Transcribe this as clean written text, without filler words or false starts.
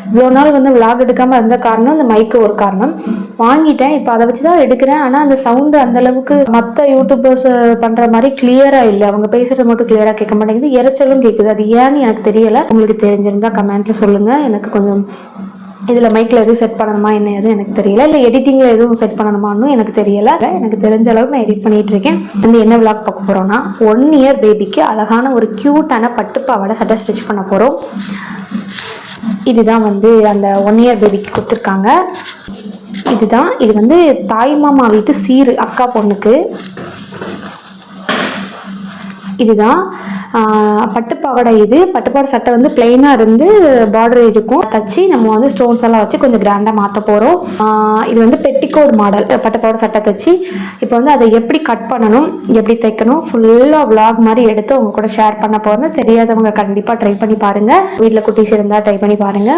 இவ்வளோ நாள் வந்து விளாக் எடுக்காமல் இருந்த காரணம் இந்த மைக்கு ஒரு காரணம். வாங்கிட்டேன், இப்போ அதை வச்சு தான் எடுக்கிறேன். ஆனால் அந்த சவுண்டு அந்தளவுக்கு மற்ற யூடியூபர்ஸ் பண்ணுற மாதிரி கிளியராக இல்லை. அவங்க பேசுகிறது மட்டும் கிளியராக கேட்க மாட்டேங்குது, இறைச்சலும் கேட்குது. அது ஏன்னு எனக்கு தெரியலை. உங்களுக்கு தெரிஞ்சிருந்தால் கமெண்ட்டில் சொல்லுங்கள். எனக்கு கொஞ்சம் இதில் மைக்கில் எதுவும் செட் பண்ணணுமா என்ன எதுவும் எனக்கு தெரியல, இல்லை எடிட்டிங்கில் எதுவும் செட் பண்ணணுமான்னு எனக்கு தெரியலை. எனக்கு தெரிஞ்ச அளவுக்கு நான் எடிட் பண்ணிகிட்டு இருக்கேன். வந்து என்ன விளாக் பார்க்க போகிறோன்னா 1 year பேபிக்கு அழகான ஒரு க்யூட்டான பட்டு பாவாடை சட்டை ஸ்டிச் பண்ண போகிறோம். இதுதான் வந்து அந்த 1 year பேபிக்கு கொடுத்துருக்காங்க. இது வந்து தாய் மாமா வீட்டு சீரு, அக்கா பொண்ணுக்கு. இதுதான் பட்டுப்பாவாடை. இது பட்டுப்பாவாடை சட்டை வந்து பிளெயினாக இருந்து பார்டர் இருக்கும், தச்சு நம்ம வந்து ஸ்டோன்ஸ் எல்லாம் வச்சு கொஞ்சம் கிராண்டாக மாற்ற போகிறோம். இது வந்து பெட்டிக்கோட் மாடல் பட்டுப்பாவாடை சட்டை தச்சு இப்போ வந்து அதை எப்படி கட் பண்ணணும், எப்படி தைக்கணும் ஃபுல்லாக விளாக் மாதிரி எடுத்து உங்க கூட ஷேர் பண்ண போகிறேன். தெரியாதவங்க கண்டிப்பாக ட்ரை பண்ணி பாருங்கள். வீட்டில் குட்டீஸ் இருந்தால் ட்ரை பண்ணி பாருங்கள்.